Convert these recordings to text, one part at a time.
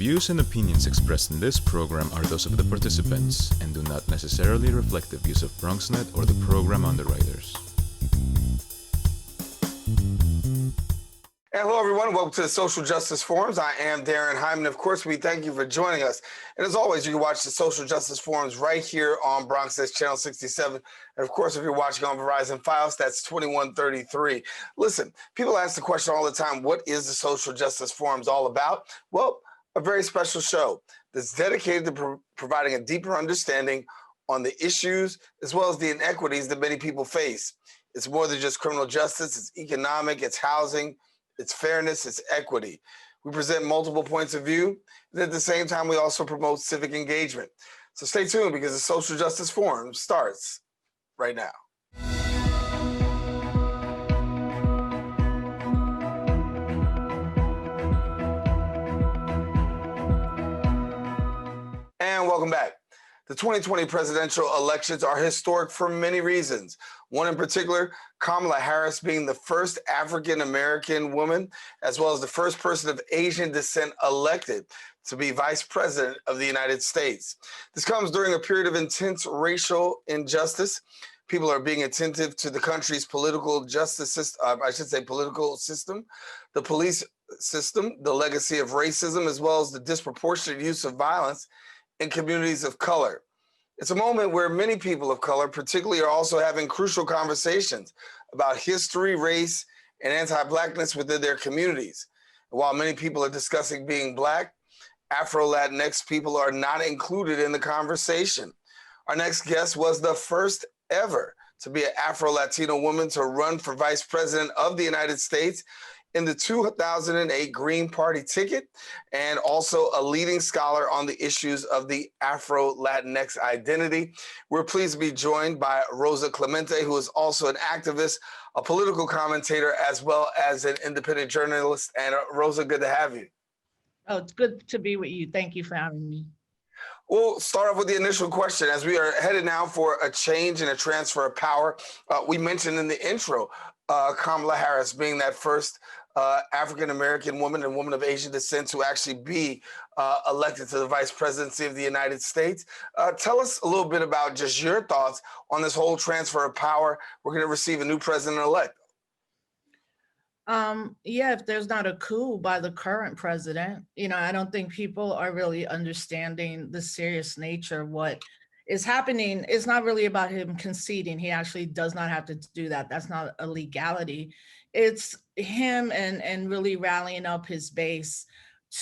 views and opinions expressed in this program are those of the participants and do not necessarily reflect the views of BronxNet or the program underwriters. Hello, everyone. Welcome to the Social Justice Forums. I am Daren, Jaime, and of course, we thank you for joining us. And as always, you can watch the Social Justice Forums right here on BronxNet Channel 67. And of course, if you're watching on Verizon Fios, that's 2133. Listen, people ask the question all the time, what is the Social Justice Forums all about? Well, a very special show that's dedicated to providing a deeper understanding on the issues as well as the inequities that many people face. It's more than just criminal justice. It's economic, it's housing, it's fairness, it's equity. We present multiple points of view, and at the same time, we also promote civic engagement. So stay tuned because the Social Justice Forum starts right now. And welcome back. The 2020 presidential elections are historic for many reasons. One in particular, Kamala Harris being the first African-American woman, as well as the first person of Asian descent elected to be vice president of the United States. This comes during a period of intense racial injustice. People are being attentive to the country's political justice system, political system, the police system, the legacy of racism, as well as the disproportionate use of violence in communities of color. It's a moment where many people of color particularly are also having crucial conversations about history, race, and anti-Blackness within their communities. And while many people are discussing being Black, Afro-Latinx people are not included in the conversation. Our next guest was the first ever to be an Afro-Latino woman to run for vice president of the United States in the 2008 Green Party ticket, and also a leading scholar on the issues of the Afro-Latinx identity. We're pleased to be joined by Rosa Clemente, who is also an activist, a political commentator, as well as an independent journalist. And Rosa, good to have you. Oh, it's good to be with you. Thank you for having me. We'll start off with the initial question. As we are headed now for a change and a transfer of power, we mentioned in the intro, Kamala Harris being that first African-American woman and woman of Asian descent to actually be elected to the vice presidency of the United States. Tell us a little bit about just your thoughts on this whole transfer of power. We're going to receive a new president-elect. Yeah, if there's not a coup by the current president, I don't think people are really understanding the serious nature of what is happening. It's not really about him conceding. He actually does not have to do that. That's not a legality. It's him and really rallying up his base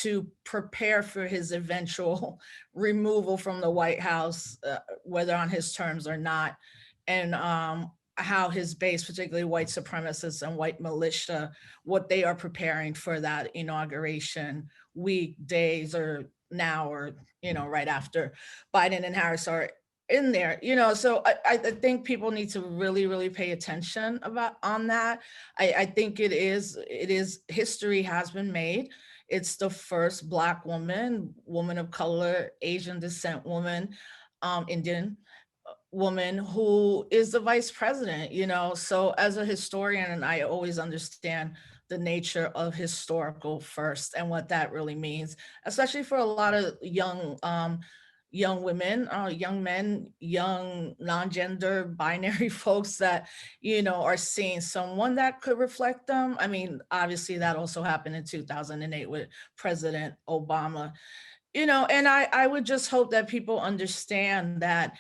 to prepare for his eventual removal from the White House, whether on his terms or not. And how his base, particularly white supremacists and white militia, what they are preparing for that inauguration week, days, or now, or, right after Biden and Harris are in there, so I think people need to really, really pay attention on that. I think it is history has been made. It's the first Black woman of color, Asian descent woman, Indian woman who is the vice president, so as a historian, and I always understand the nature of historical first and what that really means, especially for a lot of young women, young men, young non-gender binary folks that, are seeing someone that could reflect them. I mean, obviously that also happened in 2008 with President Obama, and I would just hope that people understand that,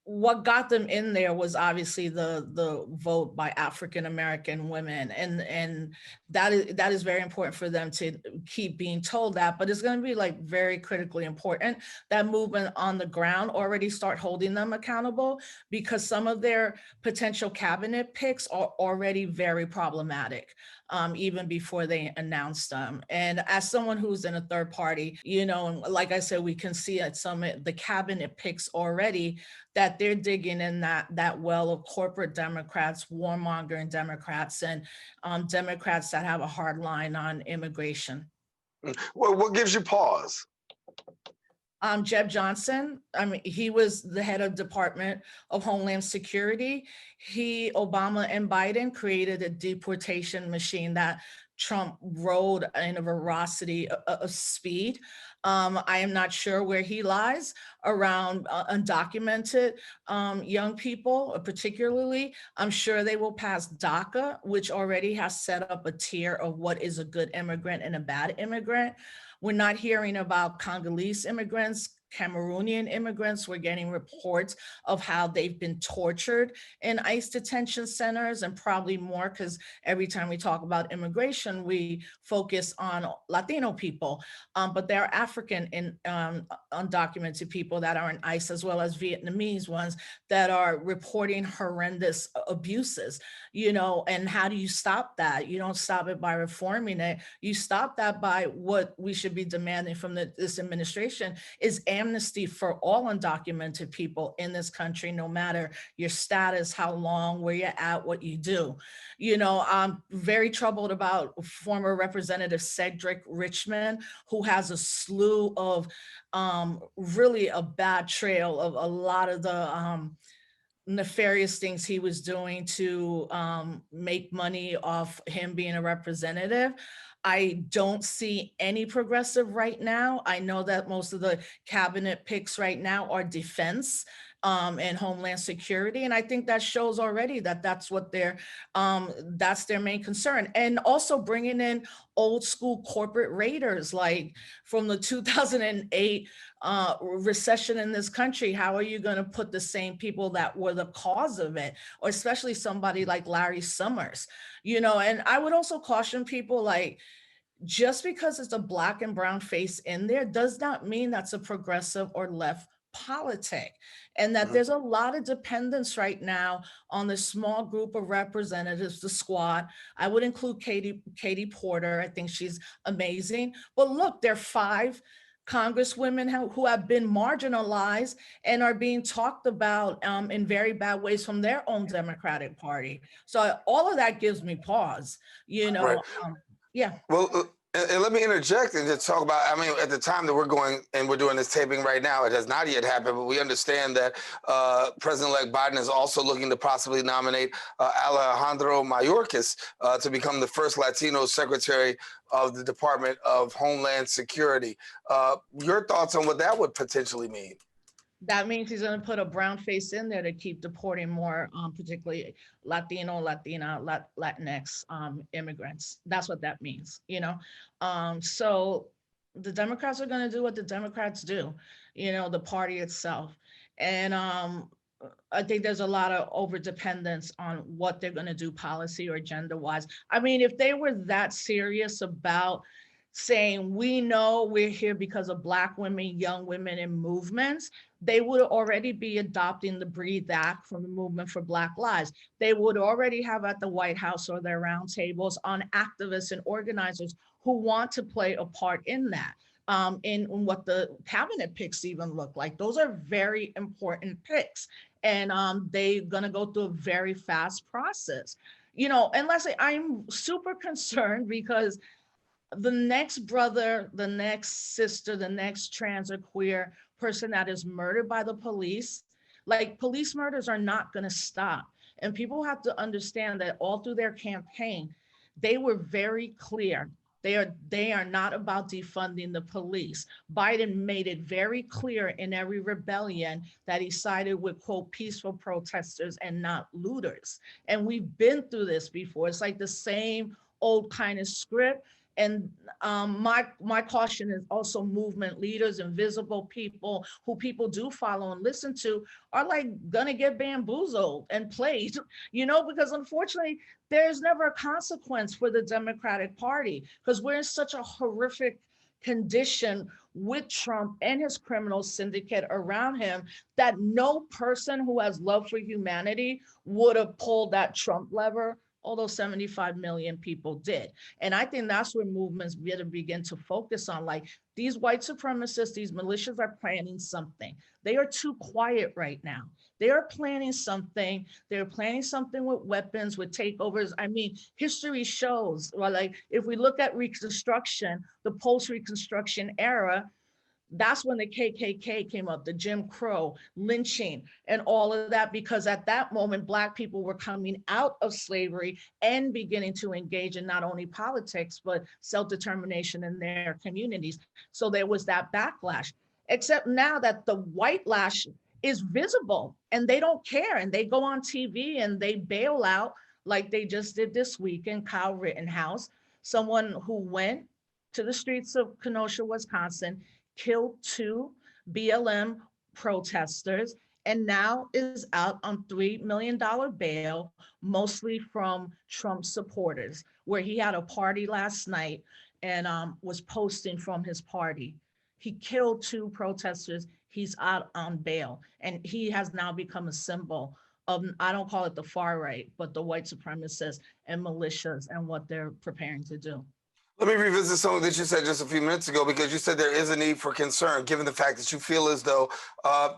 what got them in there was obviously the vote by African-American women. And that is very important for them to keep being told that, but it's going to be like very critically important that movement on the ground already start holding them accountable, because some of their potential cabinet picks are already very problematic. Even before they announced them. And as someone who's in a third party, and like I said, we can see at some of the cabinet picks already that they're digging in that well of corporate Democrats, warmongering Democrats, and Democrats that have a hard line on immigration. Well, what gives you pause? Jeb Johnson, he was the head of Department of Homeland Security. Obama and Biden created a deportation machine that Trump rode in a veracity of speed. I am not sure where he lies around undocumented young people, particularly. I'm sure they will pass DACA, which already has set up a tier of what is a good immigrant and a bad immigrant. We're not hearing about Congolese immigrants, Cameroonian immigrants. We're getting reports of how they've been tortured in ICE detention centers, and probably more, because every time we talk about immigration, we focus on Latino people. But there are African and undocumented people that are in ICE, as well as Vietnamese ones that are reporting horrendous abuses, and how do you stop that? You don't stop it by reforming it. You stop that by what we should be demanding from this administration is amnesty for all undocumented people in this country, no matter your status, how long, where you're at, what you do. I'm very troubled about former Representative Cedric Richmond, who has a slew of really a bad trail of a lot of the nefarious things he was doing to make money off him being a representative. I don't see any progressive right now. I know that most of the cabinet picks right now are defense and homeland security, and I think that shows already that that's their main concern. And also bringing in old school corporate raiders, like from the 2008 recession in this country. How are you going to put the same people that were the cause of it, or especially somebody like Larry Summers? And I would also caution people, like, just because it's a black and brown face in there does not mean that's a progressive or left politic, and that there's a lot of dependence right now on the small group of representatives, the squad. I would include Katie Porter. I think she's amazing. But look, there are 5 congresswomen who have been marginalized and are being talked about in very bad ways from their own Democratic Party. So all of that gives me pause. Right. Yeah. Well, and let me interject and just talk about, I mean, at the time that we're going and we're doing this taping right now, it has not yet happened, but we understand that President-elect Biden is also looking to possibly nominate Alejandro Mayorkas to become the first Latino Secretary of the Department of Homeland Security. Your thoughts on what that would potentially mean? That means he's going to put a brown face in there to keep deporting more, particularly Latino, Latina, Latinx immigrants. That's what that means, So the Democrats are going to do what the Democrats do, the party itself. And I think there's a lot of overdependence on what they're going to do policy or agenda wise. I mean, if they were that serious about saying, we know we're here because of Black women, young women, and movements, they would already be adopting the Breathe Act from the Movement for Black Lives. They would already have at the White House or their roundtables on activists and organizers who want to play a part in that. In what the cabinet picks even look like. Those are very important picks. And they're gonna go through a very fast process. And Leslie, I'm super concerned because the next brother, the next sister, the next trans or queer person that is murdered by the police, like, police murders are not going to stop. And people have to understand that all through their campaign, they were very clear. They are not about defunding the police. Biden made it very clear in every rebellion that he sided with, quote, peaceful protesters and not looters. And we've been through this before. It's like the same old kind of script. And my caution is also movement leaders and visible people who people do follow and listen to are like gonna get bamboozled and played, because unfortunately there's never a consequence for the Democratic Party because we're in such a horrific condition with Trump and his criminal syndicate around him that no person who has love for humanity would have pulled that Trump lever, although 75 million people did. And I think that's where movements better begin to focus on, like, these white supremacists, these militias are planning something. They are too quiet right now. They are planning something. They're planning something with weapons, with takeovers. I mean, history shows, well, like, if we look at Reconstruction, the post-Reconstruction era, That's when the KKK came up, the Jim Crow, lynching, and all of that, because at that moment, Black people were coming out of slavery and beginning to engage in not only politics, but self-determination in their communities. So there was that backlash. Except now that the white lash is visible and they don't care and they go on TV and they bail out like they just did this week in Kyle Rittenhouse, someone who went to the streets of Kenosha, Wisconsin, killed two BLM protesters, and now is out on $3 million bail, mostly from Trump supporters, where he had a party last night and was posting from his party. He killed two protesters. He's out on bail, and he has now become a symbol of, I don't call it the far right, but the white supremacists and militias and what they're preparing to do. Let me revisit something that you said just a few minutes ago, because you said there is a need for concern, given the fact that you feel as though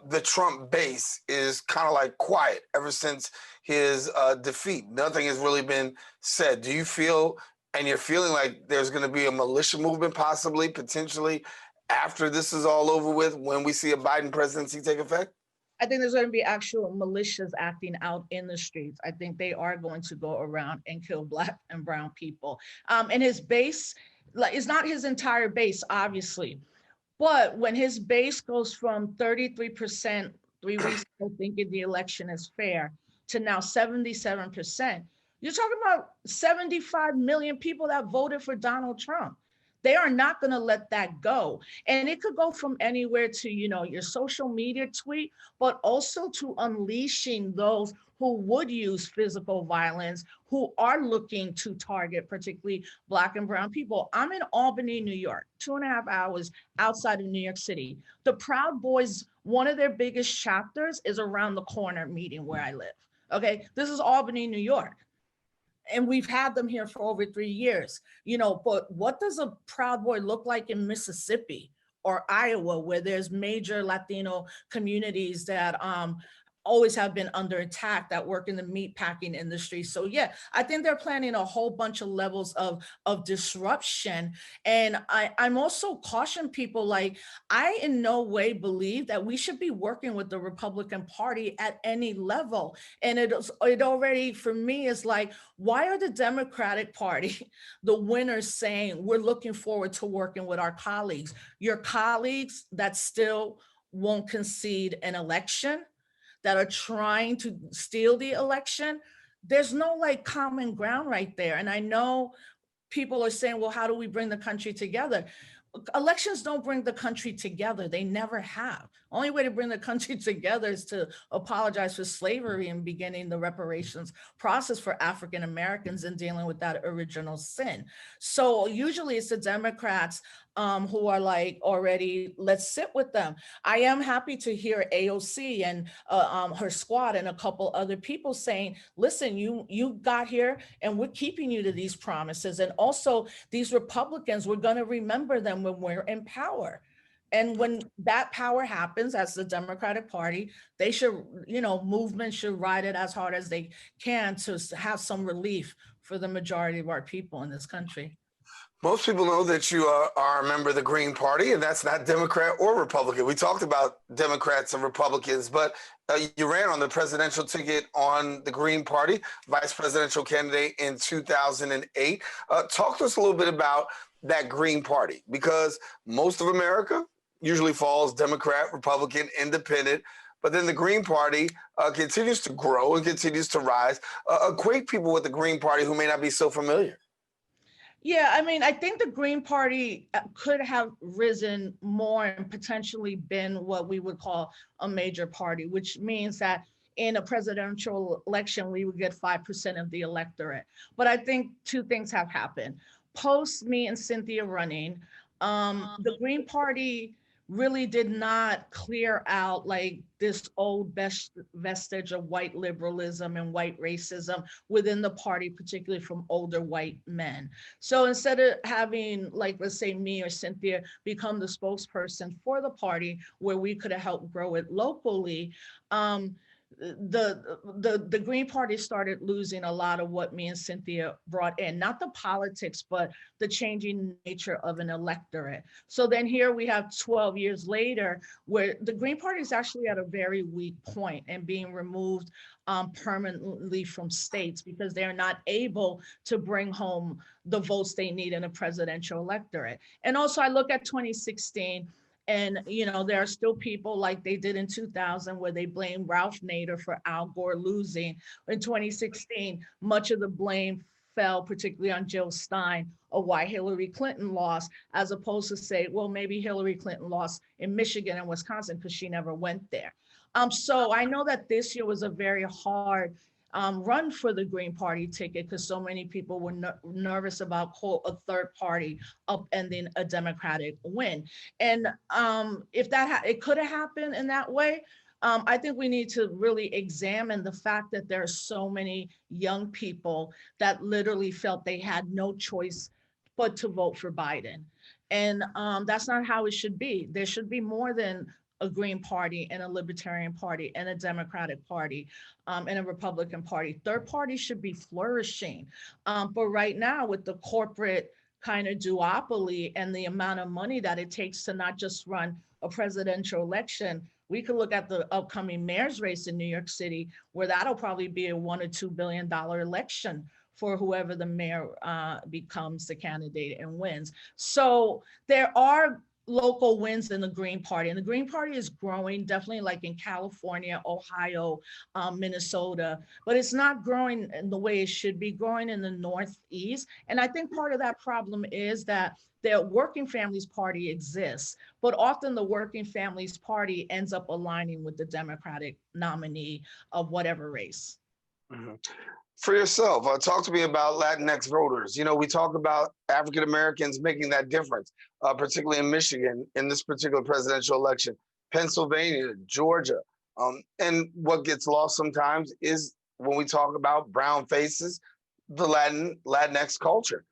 the Trump base is kind of like quiet ever since his defeat. Nothing has really been said. Do you feel, and you're feeling like there's going to be a militia movement possibly, potentially, after this is all over with, when we see a Biden presidency take effect? I think there's going to be actual militias acting out in the streets. I think they are going to go around and kill Black and brown people. And his base, like, it's not his entire base, obviously. But when his base goes from 33% 3 weeks ago thinking the election is fair to now 77%, you're talking about 75 million people that voted for Donald Trump. They are not going to let that go. And it could go from anywhere to, your social media tweet, but also to unleashing those who would use physical violence, who are looking to target particularly Black and brown people. I'm in Albany, New York, 2.5 hours outside of New York City. The Proud Boys, one of their biggest chapters is around the corner meeting where I live. Okay, this is Albany, New York. And we've had them here for over 3 years, but what does a Proud Boy look like in Mississippi or Iowa, where there's major Latino communities that always have been under attack, that work in the meat packing industry? So yeah, I think they're planning a whole bunch of levels of disruption. And I'm also caution people, like, I in no way believe that we should be working with the Republican Party at any level. And it already, for me, is like, why are the Democratic Party, the winners, saying we're looking forward to working with our colleagues? Your colleagues that still won't concede an election, that are trying to steal the election, there's no like common ground right there. And I know people are saying, well, how do we bring the country together? Elections don't bring the country together. They never have. Only way to bring the country together is to apologize for slavery and beginning the reparations process for African Americans and dealing with that original sin. So usually it's the Democrats who are like, already, let's sit with them. I am happy to hear AOC and her squad and a couple other people saying, listen, you got here and we're keeping you to these promises. And also these Republicans, we're going to remember them when we're in power. And when that power happens, as the Democratic Party, they should, movement should ride it as hard as they can to have some relief for the majority of our people in this country. Most people know that you are a member of the Green Party, and that's not Democrat or Republican. We talked about Democrats and Republicans, but you ran on the presidential ticket on the Green Party, vice presidential candidate in 2008. Talk to us a little bit about that Green Party, because most of America usually falls Democrat, Republican, Independent, but then the Green Party continues to grow and continues to rise. Acquaint people with the Green Party who may not be so familiar. Yeah, I mean, I think the Green Party could have risen more and potentially been what we would call a major party, which means that in a presidential election, we would get 5% of the electorate. But I think two things have happened. Post me and Cynthia running, the Green Party really did not clear out like this old vestige of white liberalism and white racism within the party, particularly from older white men. So instead of having, like, let's say me or Cynthia become the spokesperson for the party, where we could have helped grow it locally, the Green Party started losing a lot of what me and Cynthia brought in, not the politics, but the changing nature of an electorate. So then here we have 12 years later, where the Green Party is actually at a very weak point and being removed permanently from states because they're not able to bring home the votes they need in a presidential electorate. And also I look at 2016, and there are still people like they did in 2000 where they blame Ralph Nader for Al Gore losing. In 2016, much of the blame fell particularly on Jill Stein of why Hillary Clinton lost, as opposed to say, well, maybe Hillary Clinton lost in Michigan and Wisconsin because she never went there. So I know that this year was a very hard run for the Green Party ticket because so many people were nervous about, quote, a third party upending a Democratic win. And if that it could have happened in that way, I think we need to really examine the fact that there are so many young people that literally felt they had no choice but to vote for Biden. And that's not how it should be. There should be more than a Green Party and a Libertarian Party and a Democratic Party and a Republican Party. Third parties should be flourishing. But right now, with the corporate kind of duopoly and the amount of money that it takes to not just run a presidential election, we could look at the upcoming mayor's race in New York City, where that'll probably be a $1 or $2 billion election for whoever the mayor becomes the candidate and wins. So there are local wins in the Green Party, and the Green Party is growing, definitely like in California, Ohio, Minnesota, but it's not growing in the way it should be growing in the Northeast. And I think part of that problem is that the Working Families Party exists, but often the Working Families Party ends up aligning with the Democratic nominee of whatever race. Mm-hmm. For yourself, talk to me about Latinx voters. We talk about African Americans making that difference, particularly in Michigan in this particular presidential election, Pennsylvania, Georgia. And what gets lost sometimes is when we talk about brown faces, the Latinx culture.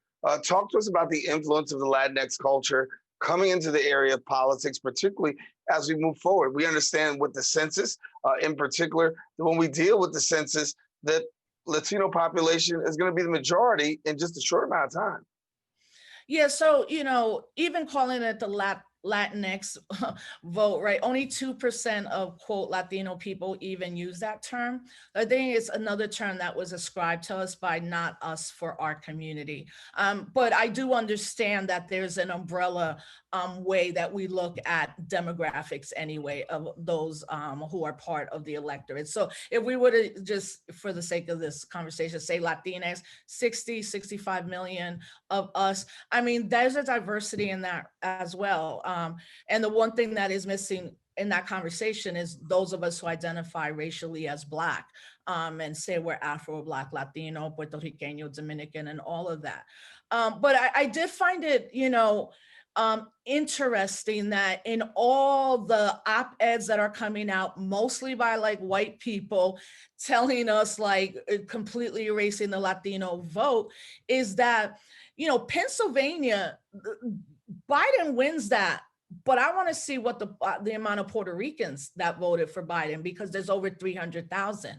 Talk to us about the influence of the Latinx culture coming into the area of politics, particularly as we move forward. We understand with the census, in particular, that when we deal with the census, that Latino population is going to be the majority in just a short amount of time. Yeah, so, even calling it the Latinx vote, right? Only 2% of, quote, Latino people even use that term. I think it's another term that was ascribed to us by not us for our community. But I do understand that there's an umbrella way that we look at demographics anyway of those who are part of the electorate. So if we were to just, for the sake of this conversation, say Latinx, 60, 65 million of us, I mean, there's a diversity in that as well. And the one thing that is missing in that conversation is those of us who identify racially as Black and say we're Afro, Black, Latino, Puerto Riqueño, Dominican, and all of that. But I did find it, interesting that in all the op-eds that are coming out, mostly by like white people telling us like completely erasing the Latino vote, is that, Pennsylvania, Biden wins that. But I want to see what the amount of Puerto Ricans that voted for Biden, because there's over 300,000,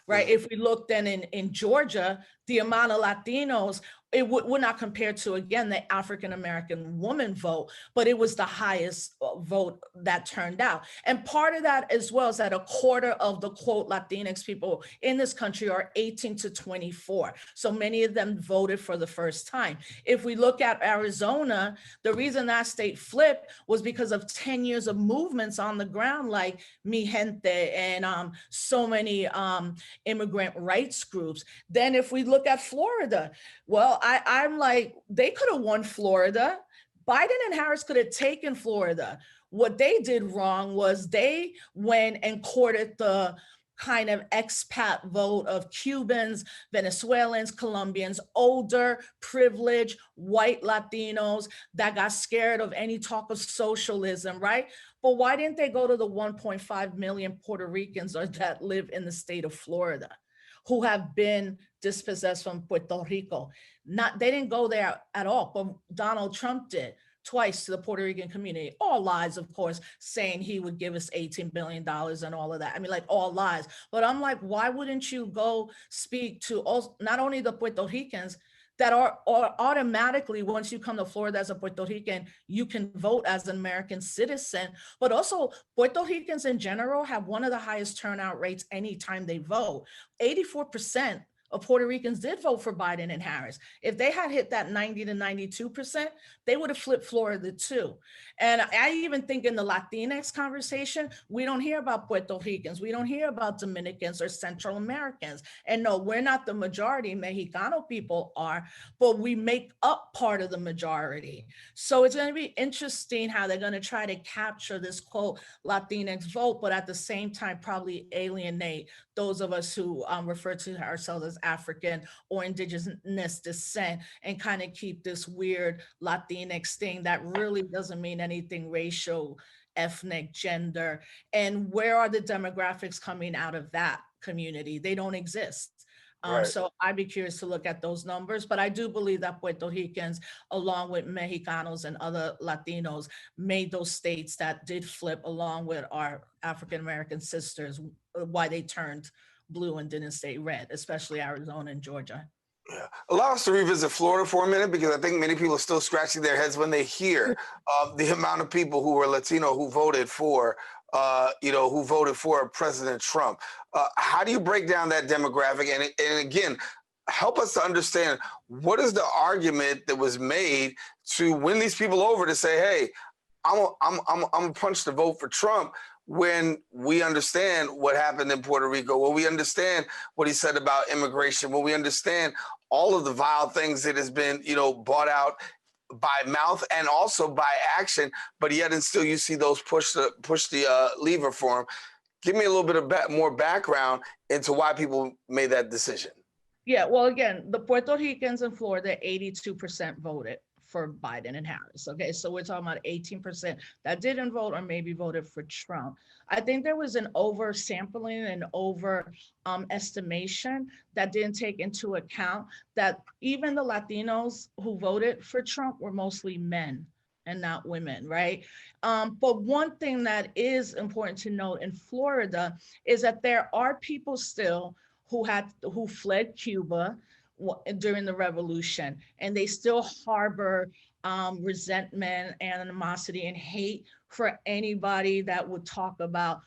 right? If we look then in Georgia, the amount of Latinos, it would not compare to, again, the African-American woman vote, but it was the highest vote that turned out. And part of that as well is that a quarter of the, quote, Latinx people in this country are 18 to 24. So many of them voted for the first time. If we look at Arizona, the reason that state flipped was because of 10 years of movements on the ground, like Mi Gente and so many immigrant rights groups. Then if we look at Florida, well, I'm like, they could have won Florida. Biden and Harris could have taken Florida. What they did wrong was they went and courted the kind of expat vote of Cubans, Venezuelans, Colombians, older, privileged, white Latinos that got scared of any talk of socialism, right? But why didn't they go to the 1.5 million Puerto Ricans that live in the state of Florida, who have been dispossessed from Puerto Rico? They didn't go there at all, but Donald Trump did. twice to the Puerto Rican community. All lies, of course, saying he would give us $18 billion and all of that. I mean, like, all lies. But I'm like, why wouldn't you go speak to all, not only the Puerto Ricans that are automatically, once you come to Florida as a Puerto Rican, you can vote as an American citizen, but also Puerto Ricans in general have one of the highest turnout rates anytime they vote. 84% of Puerto Ricans did vote for Biden and Harris. If they had hit that 90 to 92%, they would have flipped Florida too. And I even think in the Latinx conversation, we don't hear about Puerto Ricans. We don't hear about Dominicans or Central Americans. And no, we're not the majority. Mexicano people are, but we make up part of the majority. So it's going to be interesting how they're going to try to capture this quote Latinx vote, but at the same time, probably alienate those of us who refer to ourselves as African or indigenous descent, and kind of keep this weird Latinx thing that really doesn't mean anything racial, ethnic, gender. And where are the demographics coming out of that community? They don't exist. Right. So I'd be curious to look at those numbers, but I do believe that Puerto Ricans, along with Mexicanos and other Latinos, made those states that did flip, along with our African-American sisters, why they turned blue and didn't stay red, especially Arizona and Georgia. Yeah. Allow us to revisit Florida for a minute, because I think many people are still scratching their heads when they hear the amount of people who were Latino who voted for, who voted for President Trump. How do you break down that demographic? And again, help us to understand, what is the argument that was made to win these people over to say, hey, I'm gonna punch the vote for Trump, when we understand what happened in Puerto Rico, when we understand what he said about immigration, when we understand all of the vile things that has been, bought out by mouth and also by action, but yet and still you see those push the lever for him. Give me a little bit of more background into why people made that decision. Yeah, well, again, the Puerto Ricans in Florida, 82% voted for Biden and Harris. Okay, so we're talking about 18% that didn't vote or maybe voted for Trump. I think there was an oversampling and over estimation that didn't take into account that even the Latinos who voted for Trump were mostly men and not women, right? But one thing that is important to note in Florida is that there are people still who fled Cuba during the revolution, and they still harbor resentment, animosity, and hate for anybody that would talk about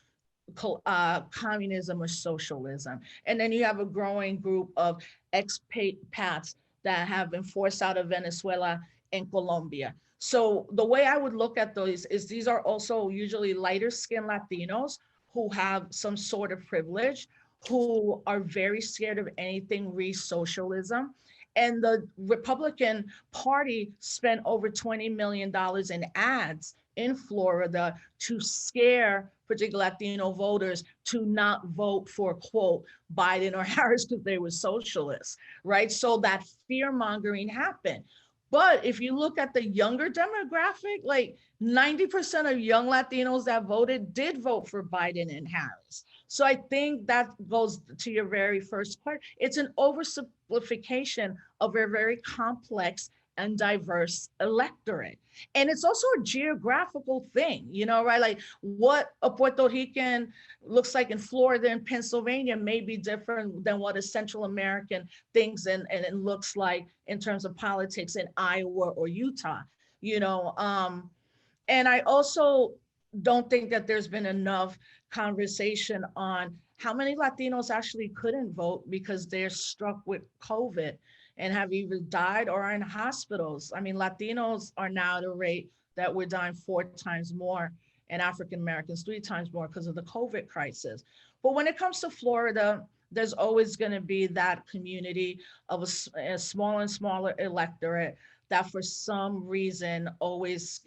communism or socialism. And then you have a growing group of expats that have been forced out of Venezuela and Colombia. So the way I would look at those is these are also usually lighter skinned Latinos who have some sort of privilege, who are very scared of anything re-socialism. And the Republican Party spent over $20 million in ads in Florida to scare particular Latino voters to not vote for, quote, Biden or Harris because they were socialists, right? So that fear mongering happened. But if you look at the younger demographic, like 90% of young Latinos that voted did vote for Biden and Harris. So I think that goes to your very first part. It's an oversimplification of a very complex and diverse electorate. And it's also a geographical thing, right? Like what a Puerto Rican looks like in Florida and Pennsylvania may be different than what a Central American thinks and looks like in terms of politics in Iowa or Utah, and I also don't think that there's been enough conversation on how many Latinos actually couldn't vote because they're struck with COVID and have either died or are in hospitals. I mean, Latinos are now at a rate that we're dying 4 times more, and African Americans 3 times more because of the COVID crisis. But when it comes to Florida, there's always going to be that community of a smaller and smaller electorate that for some reason always,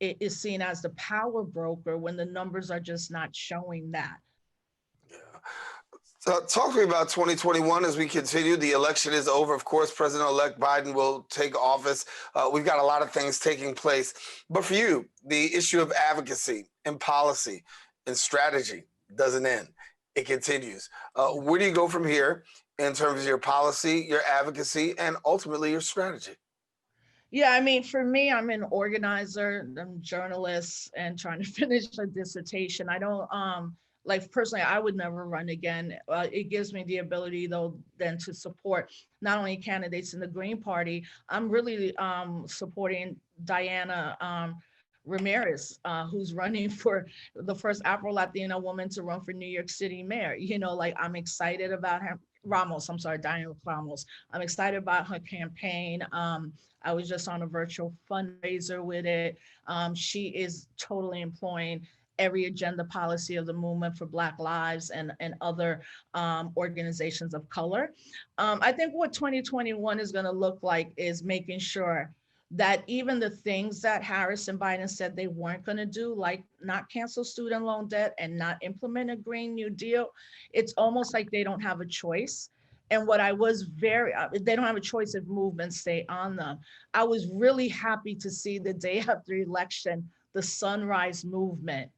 it is seen as the power broker when the numbers are just not showing that. Yeah. So talk to me about 2021 as we continue. The election is over. Of course, President-elect Biden will take office. We've got a lot of things taking place. But for you, the issue of advocacy and policy and strategy doesn't end. It continues. Where do you go from here in terms of your policy, your advocacy, and ultimately your strategy? Yeah, I mean, for me, I'm an organizer, I'm a journalist and trying to finish a dissertation. I don't, like personally, I would never run again. It gives me the ability though, then to support not only candidates in the Green Party, I'm really supporting Diana Ramirez, who's running for the first Afro-Latina woman to run for New York City mayor. You know, like I'm excited about her. Ramos, I'm sorry, Diana Ramos. I'm excited about her campaign. I was just on a virtual fundraiser with it. She is totally employing every agenda policy of the movement for Black Lives and other organizations of color. I think what 2021 is going to look like is making sure that even the things that Harris and Biden said they weren't going to do, like not cancel student loan debt and not implement a Green New Deal, it's almost like they don't have a choice. And what I was they don't have a choice if movements stay on them. I was really happy to see the day after election, the Sunrise Movement,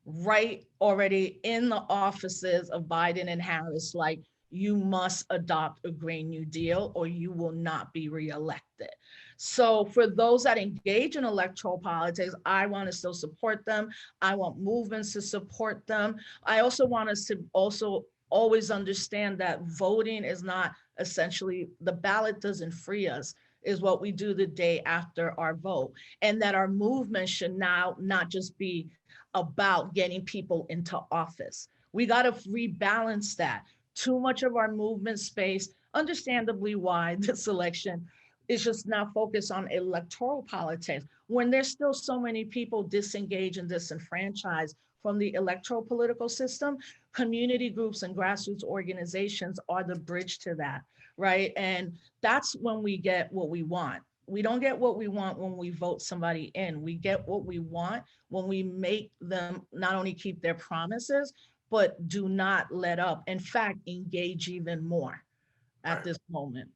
right already in the offices of Biden and Harris, like, you must adopt a Green New Deal or you will not be reelected. So for those that engage in electoral politics, I want to still support them. I want movements to support them. I also want us to also always understand that voting is not essentially, the ballot doesn't free us, is what we do the day after our vote. And that our movement should now not just be about getting people into office. We got to rebalance that. Too much of our movement space, understandably why this election is just now focused on electoral politics, when there's still so many people disengaged and disenfranchised from the electoral political system. Community groups and grassroots organizations are the bridge to that, right? And that's when we get what we want. We don't get what we want when we vote somebody in. We get what we want when we make them not only keep their promises, but do not let up. In fact, engage even more at this moment.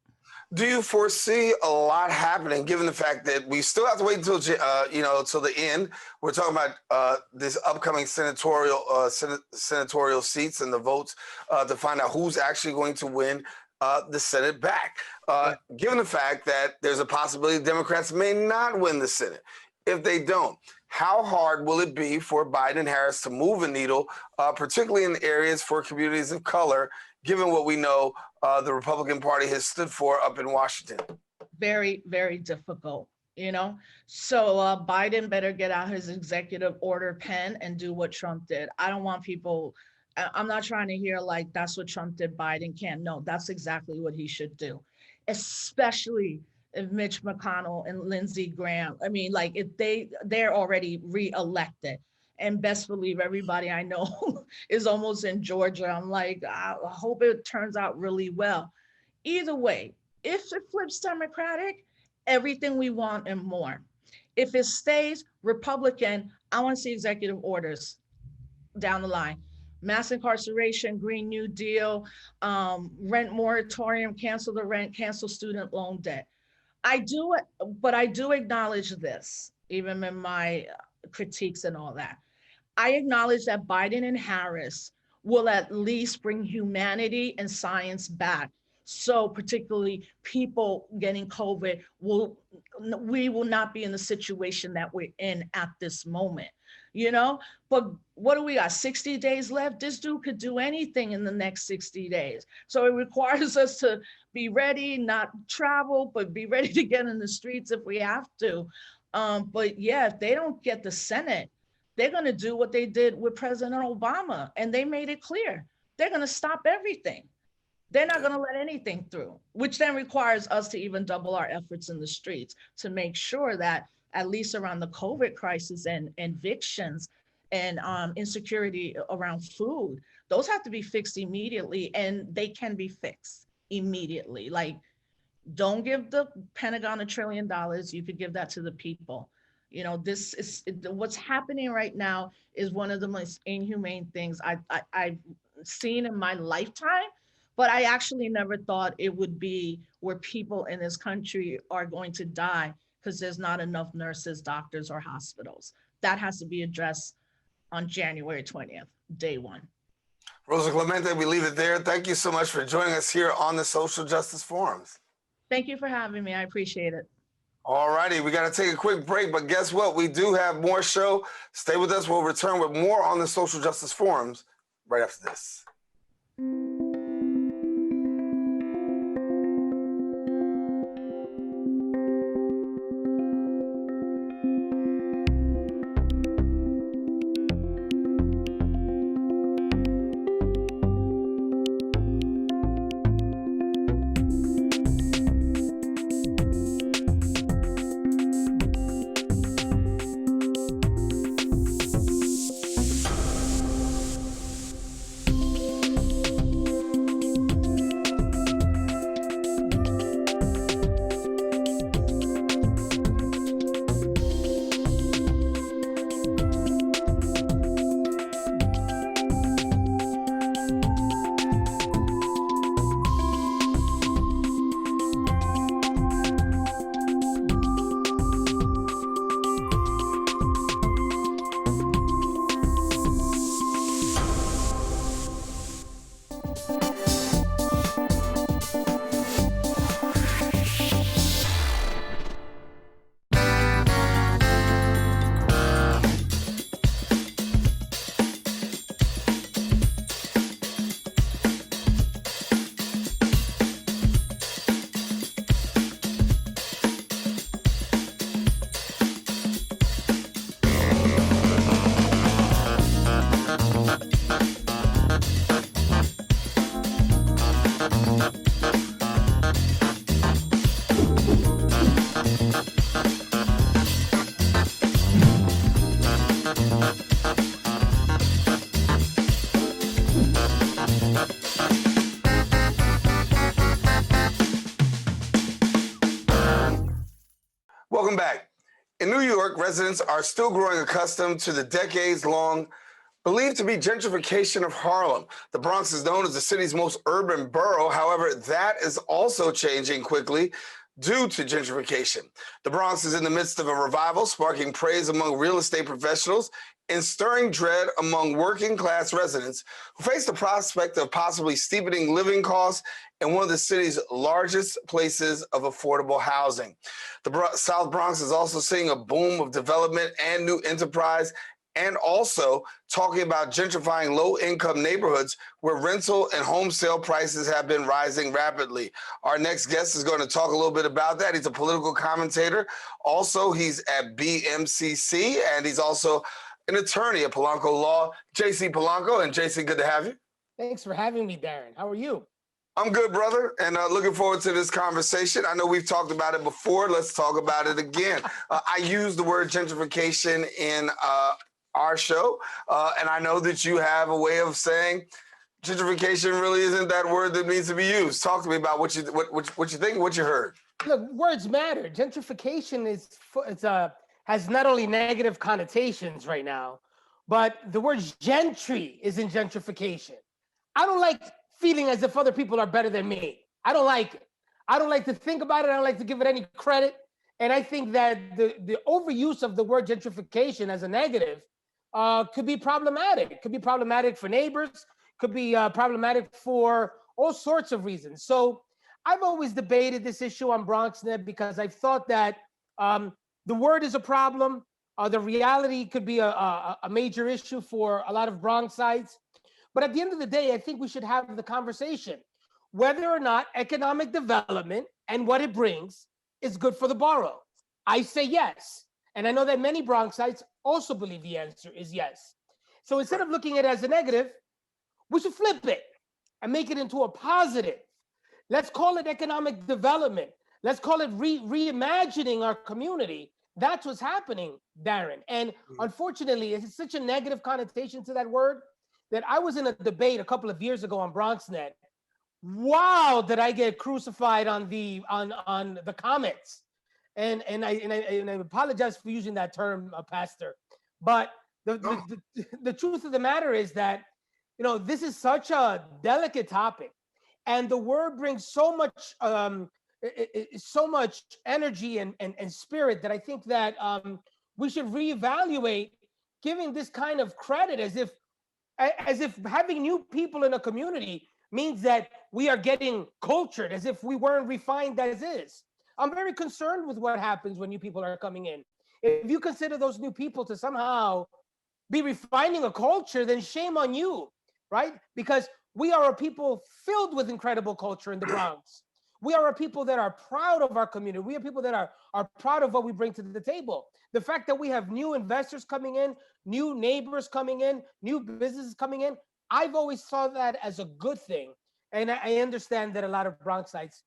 Do you foresee a lot happening, given the fact that we still have to wait until till the end? We're talking about this upcoming senatorial seats and the votes to find out who's actually going to win the Senate back. Given the fact that there's a possibility Democrats may not win the Senate. If they don't, how hard will it be for Biden and Harris to move a needle, particularly in areas for communities of color, given what we know the Republican Party has stood for up in Washington? Very, very difficult, you know? So Biden better get out his executive order pen and do what Trump did. I don't want people, I'm not trying to hear like, that's what Trump did, Biden can't. No, that's exactly what he should do, especially if Mitch McConnell and Lindsey Graham, I mean, like if they're already re-elected, and best believe everybody I know is almost in Georgia. I'm like, I hope it turns out really well. Either way, if it flips Democratic, everything we want and more. If it stays Republican, I want to see executive orders down the line. Mass incarceration, Green New Deal, rent moratorium, cancel the rent, cancel student loan debt. I do acknowledge this, even in my critiques and all that. I acknowledge that Biden and Harris will at least bring humanity and science back. So particularly people getting COVID, we will not be in the situation that we're in at this moment, you know? But what do we got, 60 days left? This dude could do anything in the next 60 days. So it requires us to be ready, not travel, but be ready to get in the streets if we have to. But yeah, if they don't get the Senate, they're going to do what they did with President Obama. And they made it clear. They're going to stop everything. They're not going to let anything through, which then requires us to even double our efforts in the streets to make sure that at least around the COVID crisis and evictions and insecurity around food, those have to be fixed immediately, and they can be fixed immediately. Like, don't give the Pentagon $1 trillion. You could give that to the people. You know, this is what's happening right now is one of the most inhumane things I've seen in my lifetime, but I actually never thought it would be where people in this country are going to die because there's not enough nurses, doctors, or hospitals. That has to be addressed on January 20th, day one. Rosa Clemente, we leave it there. Thank you so much for joining us here on the Social Justice Forums. Thank you for having me. I appreciate it. All righty, we got to take a quick break, but guess what? We do have more show. Stay with us. We'll return with more on the social justice forums right after this. Welcome back. In New York, residents are still growing accustomed to the decades-long believed to be gentrification of Harlem. The Bronx is known as the city's most urban borough. However, that is also changing quickly due to gentrification. The Bronx is in the midst of a revival, sparking praise among real estate professionals and stirring dread among working class residents who face the prospect of possibly steepening living costs in one of the city's largest places of affordable housing. The South Bronx is also seeing a boom of development and new enterprise, and also talking about gentrifying low-income neighborhoods where rental and home sale prices have been rising rapidly. Our next guest is going to talk a little bit about that. He's a political commentator. Also, he's at BMCC, and he's also an attorney at Polanco Law. JC Polanco. And JC, good to have you. Thanks for having me, Daren. How are you? I'm good, brother, and looking forward to this conversation. I know we've talked about it before. Let's talk about it again. I use the word gentrification in our show, and I know that you have a way of saying gentrification really isn't that word that needs to be used. Talk to me about what you think, what you heard. Look, words matter. Gentrification has not only negative connotations right now, but the word gentry is in gentrification. I don't like feeling as if other people are better than me. I don't like it. I don't like to think about it. I don't like to give it any credit. And I think that the overuse of the word gentrification as a negative could be problematic. It could be problematic for neighbors, could be problematic for all sorts of reasons. So I've always debated this issue on BronxNet because I've thought that the word is a problem. The reality could be a major issue for a lot of Bronxites. But at the end of the day, I think we should have the conversation whether or not economic development and what it brings is good for the borough. I say yes. And I know that many Bronxites also believe the answer is yes. So instead of looking at it as a negative, we should flip it and make it into a positive. Let's call it economic development. Let's call it reimagining our community. That's what's happening, Daren. And unfortunately, it's such a negative connotation to that word that I was in a debate a couple of years ago on BronxNet. Wow, did I get crucified on the comments? And I apologize for using that term, Pastor. But the truth of the matter is that, you know, this is such a delicate topic, and the word brings so much energy and spirit that I think that we should reevaluate giving this kind of credit as if having new people in a community means that we are getting cultured, as if we weren't refined as is. I'm very concerned with what happens when new people are coming in. If you consider those new people to somehow be refining a culture, then shame on you, right? Because we are a people filled with incredible culture in the Bronx. We are a people that are proud of our community. We are people that are proud of what we bring to the table. The fact that we have new investors coming in, new neighbors coming in, new businesses coming in, I've always saw that as a good thing. And I understand that a lot of Bronxites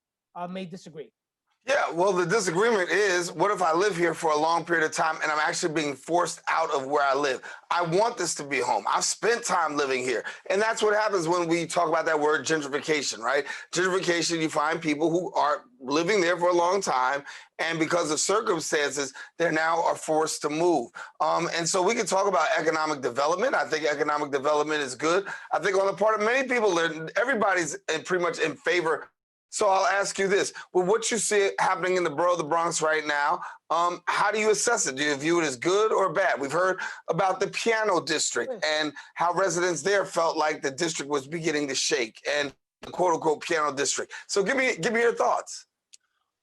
may disagree. Yeah, well, the disagreement is, what if I live here for a long period of time and I'm actually being forced out of where I live? I want this to be home. I've spent time living here. And that's what happens when we talk about that word gentrification, right? Gentrification, you find people who are living there for a long time, and because of circumstances, they now are forced to move. And so we can talk about economic development. I think economic development is good. I think on the part of many people, everybody's pretty much in favor. So I'll ask you this: with what you see happening in the borough of the Bronx right now, how do you assess it? Do you view it as good or bad? We've heard about the Piano District and how residents there felt like the district was beginning to shake, and the quote-unquote Piano District. So give me your thoughts.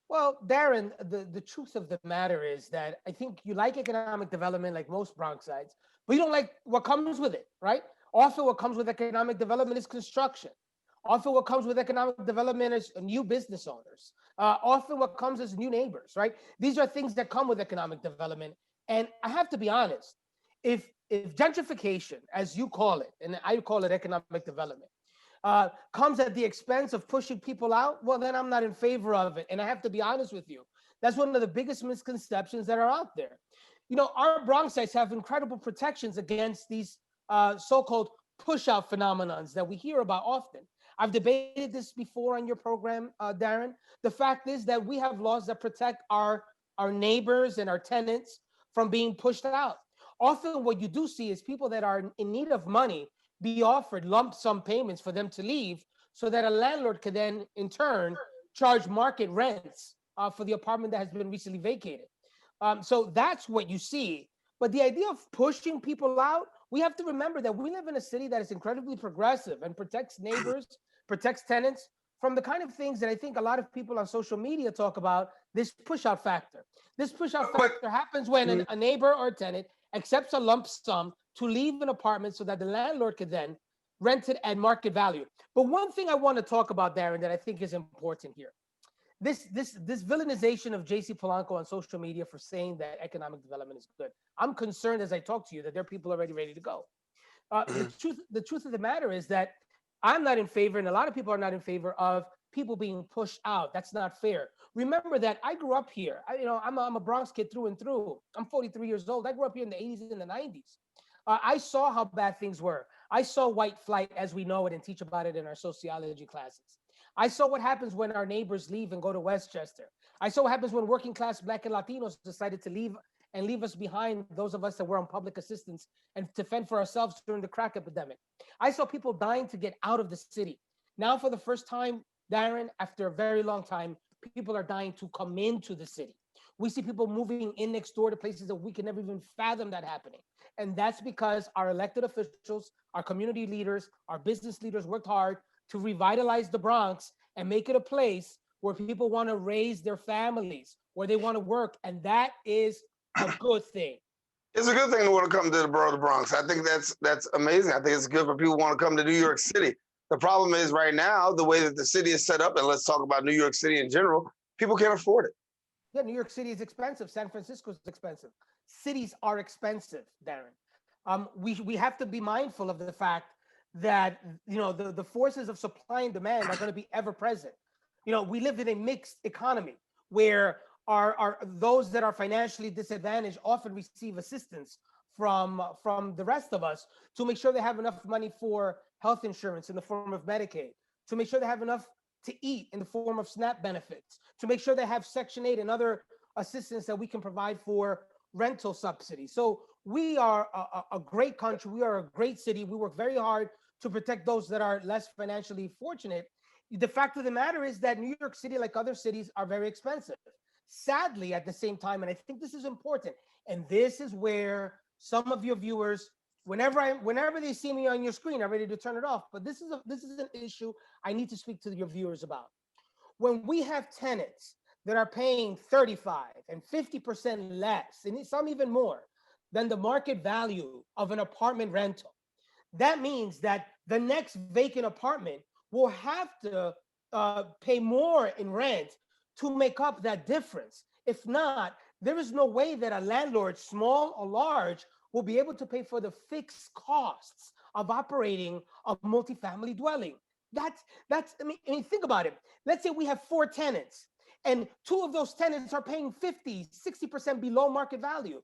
Well, Daren, the truth of the matter is that I think you like economic development like most Bronxites, but you don't like what comes with it, right? Often what comes with economic development is construction. Often what comes with economic development is new business owners. Often what comes is new neighbors, right? These are things that come with economic development. And I have to be honest, if gentrification, as you call it, and I call it economic development, comes at the expense of pushing people out, well, then I'm not in favor of it. And I have to be honest with you. That's one of the biggest misconceptions that are out there. You know, our Bronxites have incredible protections against these so-called push-out phenomenons that we hear about often. I've debated this before on your program, Daren. The fact is that we have laws that protect our neighbors and our tenants from being pushed out. Often what you do see is people that are in need of money be offered lump sum payments for them to leave, so that a landlord could then in turn charge market rents for the apartment that has been recently vacated. So that's what you see. But the idea of pushing people out, we have to remember that we live in a city that is incredibly progressive and protects neighbors, protects tenants from the kind of things that I think a lot of people on social media talk about, this push-out factor. This push-out factor happens when a neighbor or a tenant accepts a lump sum to leave an apartment so that the landlord could then rent it at market value. But one thing I want to talk about, Daren, that I think is important here, this villainization of JC Polanco on social media for saying that economic development is good. I'm concerned as I talk to you that there are people already ready to go. The truth of the matter is that I'm not in favor, and a lot of people are not in favor of people being pushed out. That's not fair. Remember that I grew up here. I'm a Bronx kid through and through. I'm 43 years old. I grew up here in the 80s and the 90s. I saw how bad things were. I saw white flight as we know it and teach about it in our sociology classes. I saw what happens when our neighbors leave and go to Westchester. I saw what happens when working class Black and Latinos decided to leave and leave us behind, those of us that were on public assistance, and to fend for ourselves during the crack epidemic. I saw people dying to get out of the city. Now, for the first time, Daren, after a very long time, people are dying to come into the city. We see people moving in next door to places that we can never even fathom that happening. And that's because our elected officials, our community leaders, our business leaders worked hard to revitalize the Bronx and make it a place where people want to raise their families, where they want to work. And that is a good thing. It's a good thing to want to come to the borough of the Bronx. I think that's amazing. I think it's good for people who want to come to New York City. The problem is right now, the way that the city is set up, and let's talk about New York City in general, people can't afford it. Yeah, New York City is expensive. San Francisco is expensive. Cities are expensive, Daren. We have to be mindful of the fact that the forces of supply and demand are going to be ever present. We live in a mixed economy where are those that are financially disadvantaged often receive assistance from the rest of us to make sure they have enough money for health insurance in the form of Medicaid, to make sure they have enough to eat in the form of SNAP benefits, to make sure they have Section 8 and other assistance that we can provide for rental subsidies. So we are a great country. We are a great city. We work very hard to protect those that are less financially fortunate. The fact of the matter is that New York City, like other cities, are very expensive. Sadly, at the same time, and I think this is important, and this is where some of your viewers, whenever they see me on your screen, are ready to turn it off. But this is an issue I need to speak to your viewers about. When we have tenants that are paying 35 and 50% less, and some even more, than the market value of an apartment rental. That means that the next vacant apartment will have to pay more in rent to make up that difference. If not, there is no way that a landlord, small or large, will be able to pay for the fixed costs of operating a multifamily dwelling. That's I mean, think about it. Let's say we have 4 tenants and 2 of those tenants are paying 50, 60% below market value.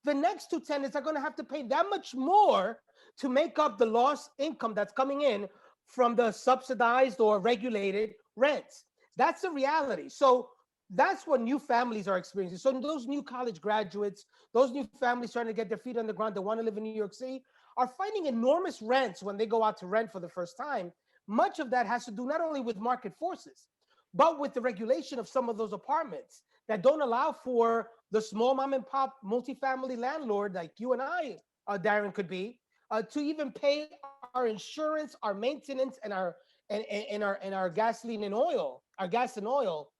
The next 2 tenants are going to have to pay that much more to make up the lost income that's coming in from the subsidized or regulated rents. That's the reality. So that's what new families are experiencing. So those new college graduates, those new families trying to get their feet on the ground that want to live in New York City are finding enormous rents when they go out to rent for the first time. Much of that has to do not only with market forces, but with the regulation of some of those apartments that don't allow for the small mom and pop multifamily landlord like you and I, Daren, could be, to even pay our insurance, our maintenance, and our gasoline and oil, our gas and oil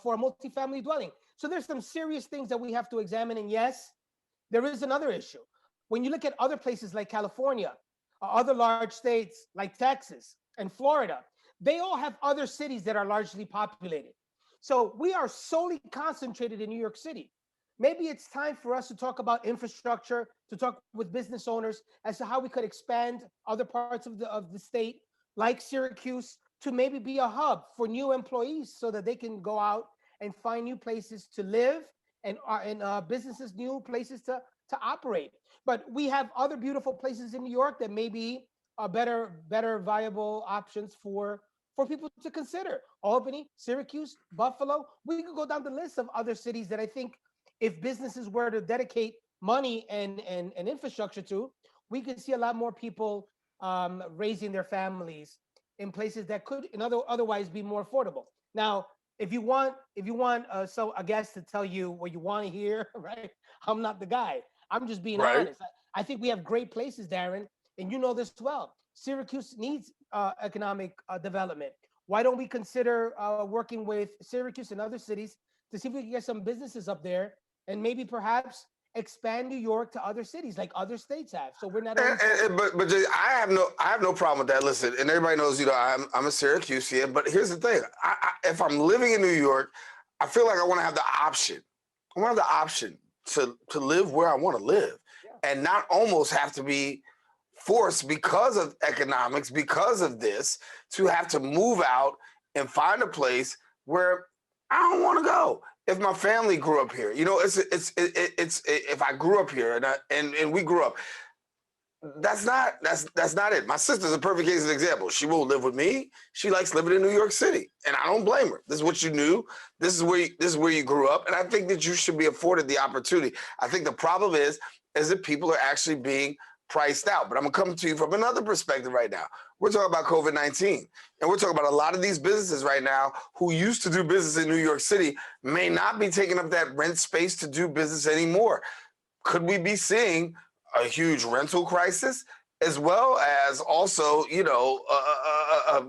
for a multifamily dwelling. So there's some serious things that we have to examine. And yes, there is another issue. When you look at other places like California, other large states like Texas and Florida, they all have other cities that are largely populated. So we are solely concentrated in New York City. Maybe it's time for us to talk about infrastructure, to talk with business owners as to how we could expand other parts of the state, like Syracuse, to maybe be a hub for new employees so that they can go out and find new places to live and businesses, new places to operate. But we have other beautiful places in New York that may be better viable options for people to consider. Albany, Syracuse, Buffalo. We could go down the list of other cities that I think if businesses were to dedicate money and infrastructure to, we could see a lot more people raising their families in places that could otherwise be more affordable. Now, if you want a guest to tell you what you want to hear, right? I'm not the guy. I'm just being honest. I think we have great places, Daren, and you know this well. Syracuse needs economic development. Why don't we consider working with Syracuse and other cities to see if we can get some businesses up there and maybe perhaps expand New York to other cities like other states have. So we're not. But Jay, I have no problem with that. Listen, and everybody knows, I'm a Syracusean. But here's the thing: if I'm living in New York, I feel like I want to have the option. I want to have the option to live where I want to live, and not almost have to be forced because of economics, because of this, to have to move out and find a place where I don't want to go. If my family grew up here, it's if I grew up here and we grew up, that's not it. My sister's a perfect case of example. She won't live with me. She likes living in New York City, and I don't blame her. This is what you knew. This is where you grew up, and I think that you should be afforded the opportunity. I think the problem is that people are actually being priced out. But I'm gonna come to you from another perspective right now. We're talking about COVID-19, and we're talking about a lot of these businesses right now who used to do business in New York City may not be taking up that rent space to do business anymore. Could we be seeing a huge rental crisis as well as also, a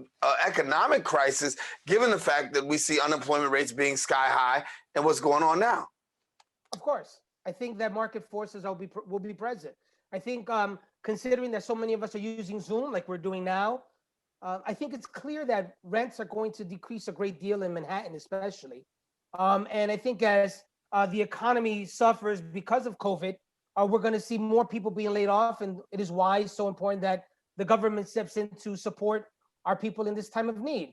economic crisis, given the fact that we see unemployment rates being sky high and what's going on now? Of course, I think that market forces will be present. I think considering that so many of us are using Zoom like we're doing now, I think it's clear that rents are going to decrease a great deal in Manhattan, especially. And I think as the economy suffers because of COVID, we're going to see more people being laid off. And it is why it's so important that the government steps in to support our people in this time of need.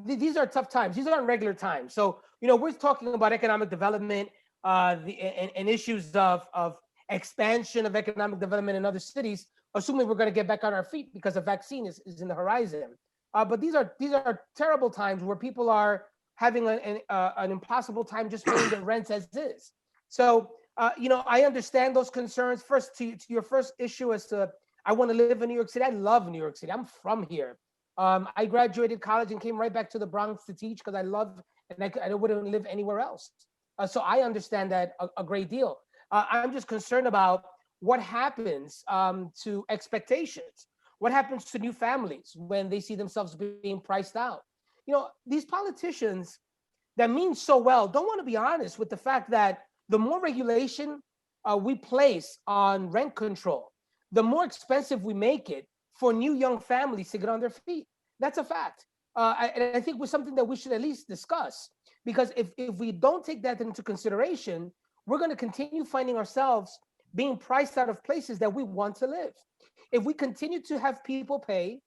These are tough times. These aren't regular times. So, we're talking about economic development and issues of expansion of economic development in other cities, assuming we're going to get back on our feet because a vaccine is in the horizon. But these are terrible times where people are having an impossible time just paying their rents as is. So, I understand those concerns. First, to your first issue as to I want to live in New York City. I love New York City. I'm from here. I graduated college and came right back to the Bronx to teach because I love, and I wouldn't live anywhere else. So I understand that a great deal. I'm just concerned about what happens to expectations. What happens to new families when they see themselves being priced out? These politicians, that means so well don't want to be honest with the fact that the more regulation we place on rent control, the more expensive we make it for new young families to get on their feet. That's a fact. And I think was something that we should at least discuss, because if we don't take that into consideration, we're going to continue finding ourselves being priced out of places that we want to live. If we continue to have people pay,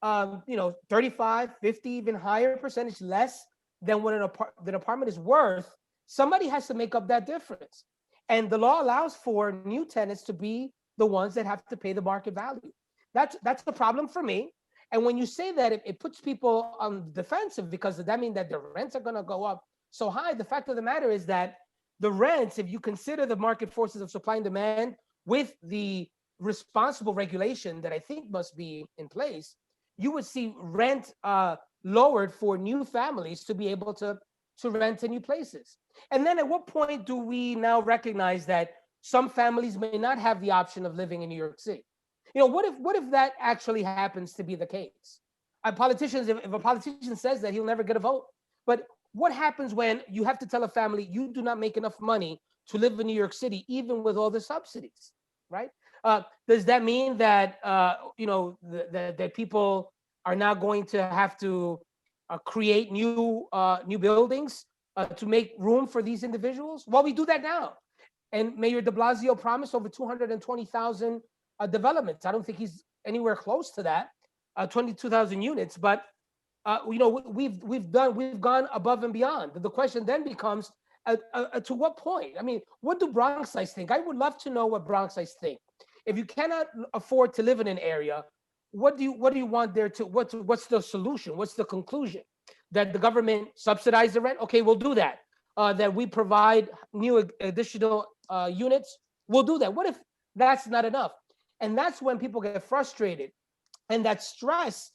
35, 50, even higher percentage less than what an apartment is worth, somebody has to make up that difference. And the law allows for new tenants to be the ones that have to pay the market value. That's the problem for me. And when you say that, it puts people on the defensive, because that means that the rents are going to go up so high. The fact of the matter is that the rents, if you consider the market forces of supply and demand with the responsible regulation that I think must be in place, you would see rent lowered for new families to be able to rent in new places. And then at what point do we now recognize that some families may not have the option of living in New York City? What if that actually happens to be the case? If a politician says that, he'll never get a vote. But what happens when you have to tell a family you do not make enough money to live in New York City, even with all the subsidies, right? Does that mean that that people are now going to have to create new buildings to make room for these individuals? Well, we do that now. And Mayor de Blasio promised over 220,000 developments. I don't think he's anywhere close to that, 22,000 units. But we've gone above and beyond. The question then becomes, to what point? I mean, what do Bronxites think? I would love to know what Bronxites think. If you cannot afford to live in an area, what do you want there to? What's the solution? What's the conclusion? That the government subsidize the rent? Okay, we'll do that. That we provide new additional units? We'll do that. What if that's not enough? And that's when people get frustrated, and that stress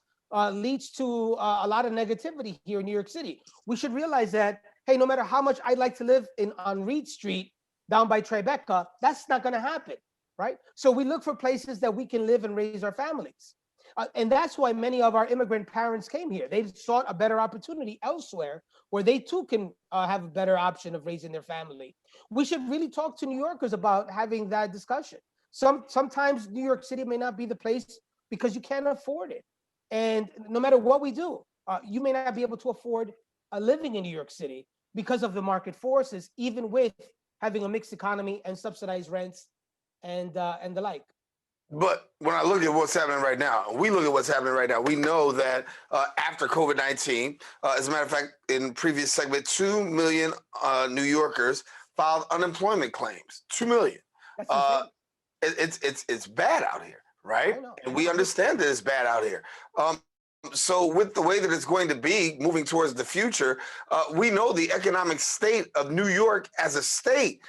leads to a lot of negativity here in New York City. We should realize that, hey, no matter how much I'd like to live on Reed Street down by Tribeca, that's not going to happen, right? So we look for places that we can live and raise our families. And that's why many of our immigrant parents came here. They sought a better opportunity elsewhere where they too can have a better option of raising their family. We should really talk to New Yorkers about having that discussion. Sometimes New York City may not be the place because you can't afford it. And no matter what we do, you may not be able to afford living in New York City because of the market forces, even with having a mixed economy and subsidized rents and the like. But when I look at what's happening right now, we know that after COVID-19, as a matter of fact, in previous segment, 2 million New Yorkers filed unemployment claims. 2 million. It's bad out here, right? And we understand that it's bad out here. So with the way that it's going to be moving towards the future, we know the economic state of New York as a state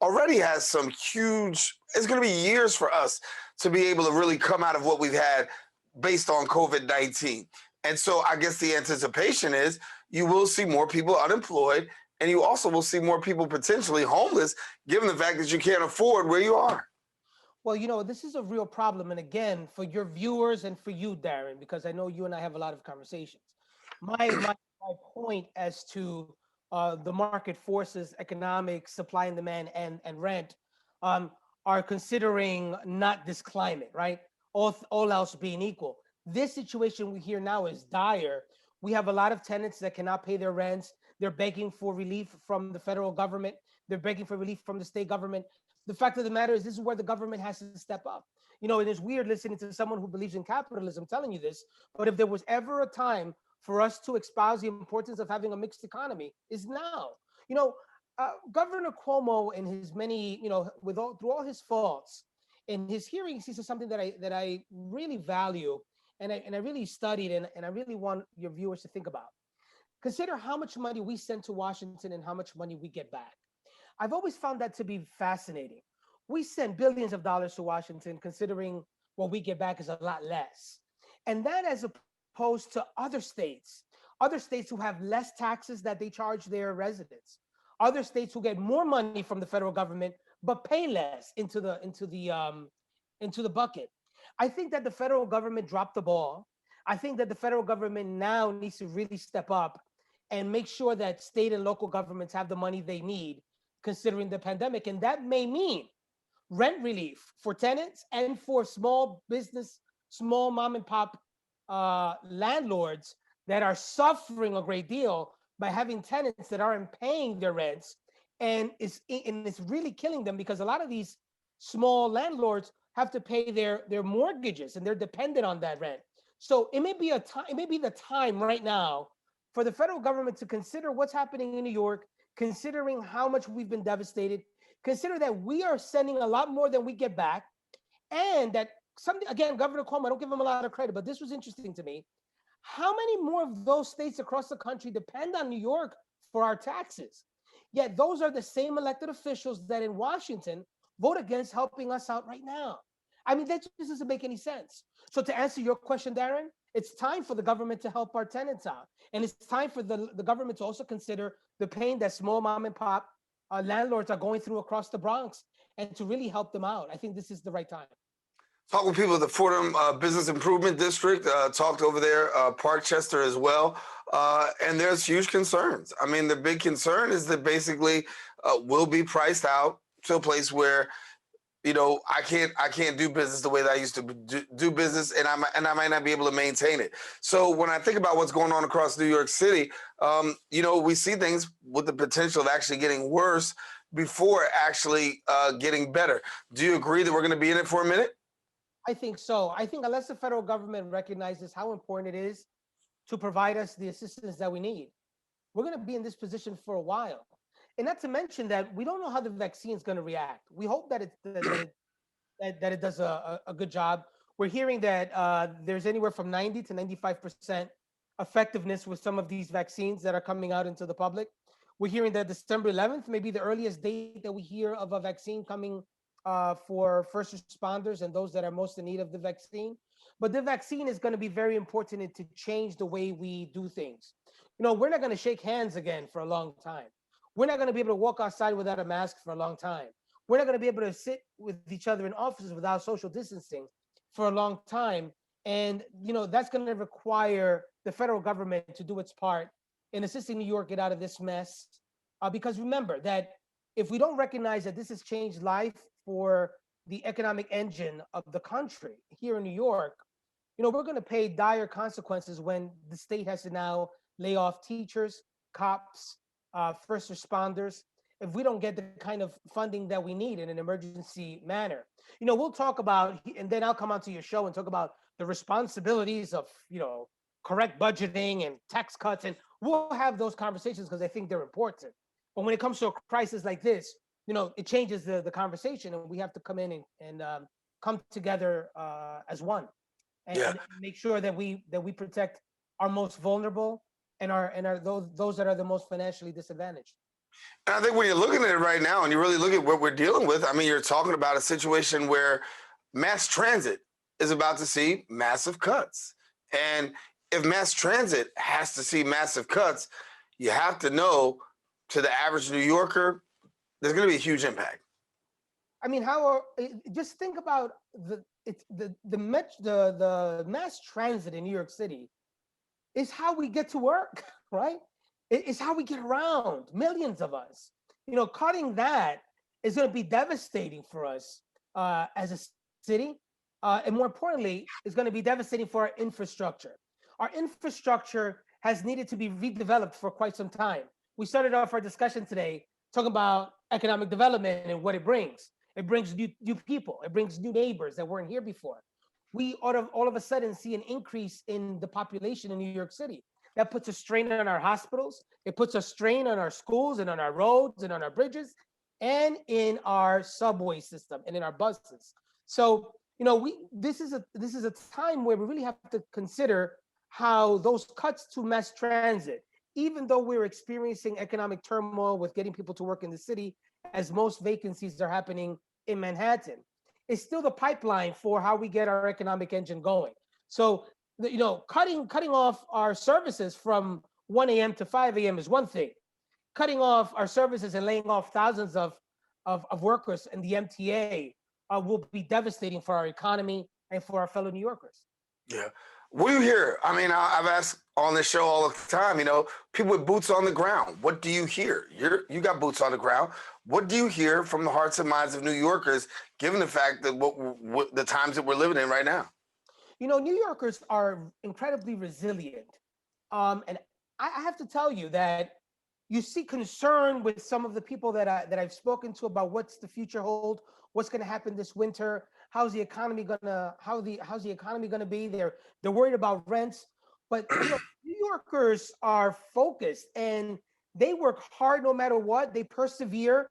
already has some huge, it's going to be years for us to be able to really come out of what we've had based on COVID-19. And so I guess the anticipation is you will see more people unemployed, and you also will see more people potentially homeless, given the fact that you can't afford where you are. Well, this is a real problem. And again, for your viewers and for you, Daren, because I know you and I have a lot of conversations. My point as to the market forces, economic supply and demand and rent are considering not this climate, right? All else being equal. This situation we hear now is dire. We have a lot of tenants that cannot pay their rents. They're begging for relief from the federal government. They're begging for relief from the state government. The fact of the matter is, this is where the government has to step up. And it's weird listening to someone who believes in capitalism telling you this, but if there was ever a time for us to espouse the importance of having a mixed economy, is now. Governor Cuomo, in his many, through all his faults, in his hearings, he says something that I really value, and I really studied, and I really want your viewers to think about. Consider how much money we send to Washington and how much money we get back. I've always found that to be fascinating. We send billions of dollars to Washington, considering what we get back is a lot less. And that as opposed to other states who have less taxes that they charge their residents, other states who get more money from the federal government, but pay less into the bucket. I think that the federal government dropped the ball. I think that the federal government now needs to really step up and make sure that state and local governments have the money they need considering the pandemic. And that may mean rent relief for tenants and for small business, small mom and pop landlords that are suffering a great deal by having tenants that aren't paying their rents, and it's really killing them because a lot of these small landlords have to pay their mortgages and they're dependent on that rent. So it may be the time right now for the federal government to consider what's happening in New York, considering how much we've been devastated, consider that we are sending a lot more than we get back, and that something, again, Governor Cuomo, I don't give him a lot of credit, but this was interesting to me. How many more of those states across the country depend on New York for our taxes? Yet those are the same elected officials that in Washington vote against helping us out right now. I mean, that just doesn't make any sense. So to answer your question, Daren, it's time for the government to help our tenants out. And it's time for the government to also consider the pain that small mom and pop landlords are going through across the Bronx and to really help them out. I think this is the right time. Talked with people at the Fordham Business Improvement District, talked over there, Parkchester as well, and there's huge concerns. I mean, the big concern is that basically we'll be priced out to a place where, you know, I can't do business the way that I used to do business, and I might not be able to maintain it. So when I think about what's going on across New York City, you know, we see things with the potential of actually getting worse before actually getting better. Do you agree that we're going to be in it for a minute? I think so. I think unless the federal government recognizes how important it is to provide us the assistance that we need, we're going to be in this position for a while. And not to mention that we don't know how the vaccine is going to react. We hope that it does a good job. We're hearing that there's anywhere from 90 to 95% effectiveness with some of these vaccines that are coming out into the public. We're hearing that December 11th may be the earliest date that we hear of a vaccine coming for first responders and those that are most in need of the vaccine. But the vaccine is going to be very important to change the way we do things. You know, we're not going to shake hands again for a long time. We're not going to be able to walk outside without a mask for a long time. We're not going to be able to sit with each other in offices without social distancing for a long time. And, you know, that's going to require the federal government to do its part in assisting New York get out of this mess. Because remember that if we don't recognize that this has changed life for the economic engine of the country here in New York, you know, we're going to pay dire consequences when the state has to now lay off teachers, cops, first responders, if we don't get the kind of funding that we need in an emergency manner. You know, we'll talk about, and then I'll come onto your show and talk about the responsibilities of, you know, correct budgeting and tax cuts, and we'll have those conversations because I think they're important. But when it comes to a crisis like this, you know, it changes the conversation, and we have to come in and come together as one, and make sure that we protect our most vulnerable and those that are the most financially disadvantaged. And I think when you're looking at it right now, and you really look at what we're dealing with, I mean, you're talking about a situation where mass transit is about to see massive cuts, and if mass transit has to see massive cuts, you have to know, to the average New Yorker, there's going to be a huge impact. I mean, just think about the mass transit in New York City is how we get to work, right? It's how we get around, millions of us. You know, cutting that is going to be devastating for us as a city, and more importantly, it's going to be devastating for our infrastructure. Our infrastructure has needed to be redeveloped for quite some time. We started off our discussion today talking about economic development and what it brings. It brings new people. It brings new neighbors that weren't here before. We all of a sudden see an increase in the population in New York City. That puts a strain on our hospitals. It puts a strain on our schools and on our roads and on our bridges and in our subway system and in our buses. So, you know, this is a time where we really have to consider how those cuts to mass transit, even though we're experiencing economic turmoil with getting people to work in the city, as most vacancies are happening in Manhattan, is still the pipeline for how we get our economic engine going. So, you know, cutting off our services from 1 a.m. to 5 a.m. is one thing. Cutting off our services and laying off thousands of workers in the MTA will be devastating for our economy and for our fellow New Yorkers. Yeah. What do you hear? I mean, I've asked on this show all the time, people with boots on the ground. What do you hear? You got boots on the ground. What do you hear from the hearts and minds of New Yorkers, given the fact that what the times that we're living in right now? New Yorkers are incredibly resilient. And I have to tell you that you see concern with some of the people that I've spoken to about what's the future hold, what's going to happen this winter, how's the economy gonna be? They're worried about rents, but New Yorkers are focused and they work hard no matter what. They persevere.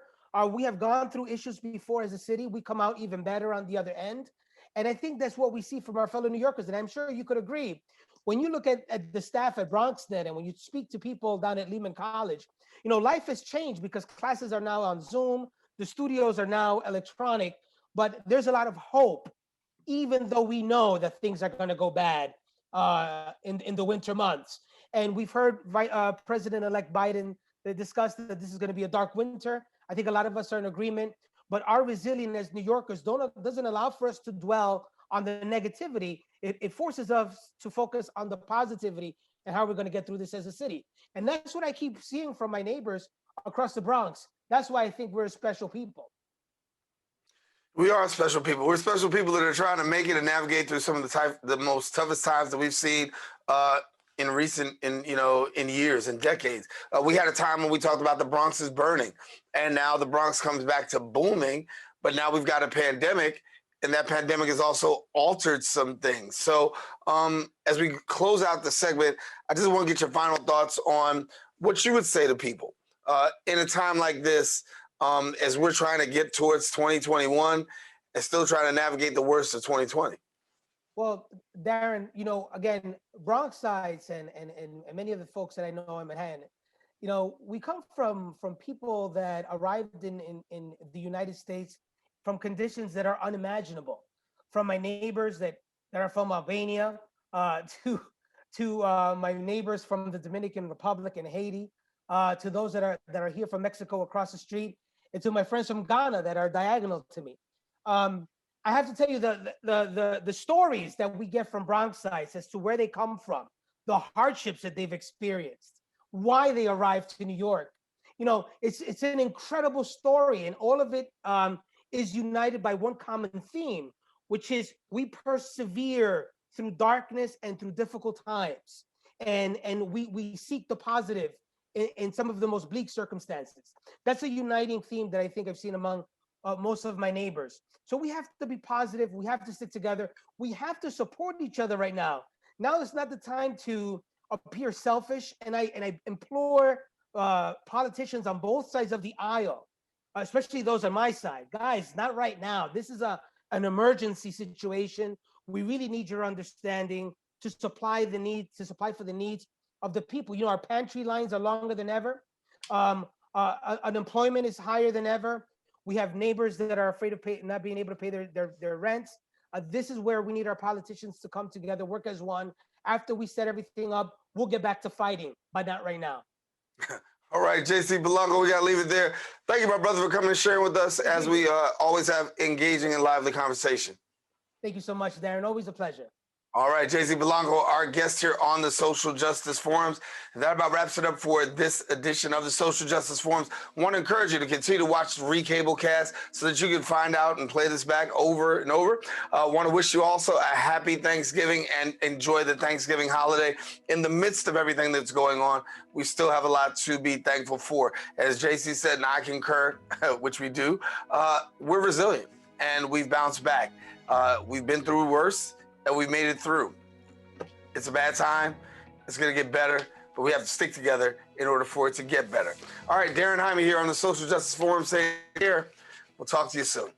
We have gone through issues before as a city. We come out even better on the other end. And I think that's what we see from our fellow New Yorkers. And I'm sure you could agree. When you look at the staff at BronxNet and when you speak to people down at Lehman College, life has changed because classes are now on Zoom, the studios are now electronic, but there's a lot of hope, even though we know that things are going to go bad in the winter months. And we've heard President-elect Biden discuss that this is going to be a dark winter. I think a lot of us are in agreement, but our resilience as New Yorkers doesn't allow for us to dwell on the negativity. It forces us to focus on the positivity and how we're going to get through this as a city. And that's what I keep seeing from my neighbors across the Bronx. That's why I think we're special people. We are special people. We're special people that are trying to make it and navigate through some of the most toughest times that we've seen in years and decades. We had a time when we talked about the Bronx is burning, and now the Bronx comes back to booming. But now we've got a pandemic, and that pandemic has also altered some things. So as we close out the segment, I just want to get your final thoughts on what you would say to people in a time like this. As we're trying to get towards 2021 and still trying to navigate the worst of 2020. Well, Daren, again, Bronxites and many of the folks that I know in Manhattan, we come from people that arrived in the United States from conditions that are unimaginable. From my neighbors that are from Albania to my neighbors from the Dominican Republic and Haiti, to those that are here from Mexico across the street, and to my friends from Ghana that are diagonal to me. I have to tell you the stories that we get from Bronxites as to where they come from, the hardships that they've experienced, why they arrived to New York. It's an incredible story, and all of it is united by one common theme, which is we persevere through darkness and through difficult times, and we seek the positive in some of the most bleak circumstances. That's a uniting theme that I think I've seen among most of my neighbors. So we have to be positive. We have to stick together. We have to support each other right now. Now is not the time to appear selfish. And I implore politicians on both sides of the aisle, especially those on my side, guys, not right now. This is an emergency situation. We really need your understanding to supply for the needs of the people. Our pantry lines are longer than ever. Unemployment is higher than ever. We have neighbors that are afraid of not being able to pay their rents. This is where we need our politicians to come together, work as one. After we set everything up, we'll get back to fighting, but not right now. All right, JC Polanco, we got to leave it there. Thank you, my brother, for coming and sharing with us as we always have engaging and lively conversation. Thank you so much, Daren. Always a pleasure. All right, JC Polanco, our guest here on the Social Justice Forums. And that about wraps it up for this edition of the Social Justice Forums. I want to encourage you to continue to watch the Recablecast so that you can find out and play this back over and over. I want to wish you also a happy Thanksgiving and enjoy the Thanksgiving holiday. In the midst of everything that's going on, we still have a lot to be thankful for. As JC said, and I concur, which we do, we're resilient and we've bounced back. We've been through worse. And we made it through. It's a bad time. It's going to get better, but we have to stick together in order for it to get better. All right, Daren Jaime here on the Social Justice Forum saying here. We'll talk to you soon.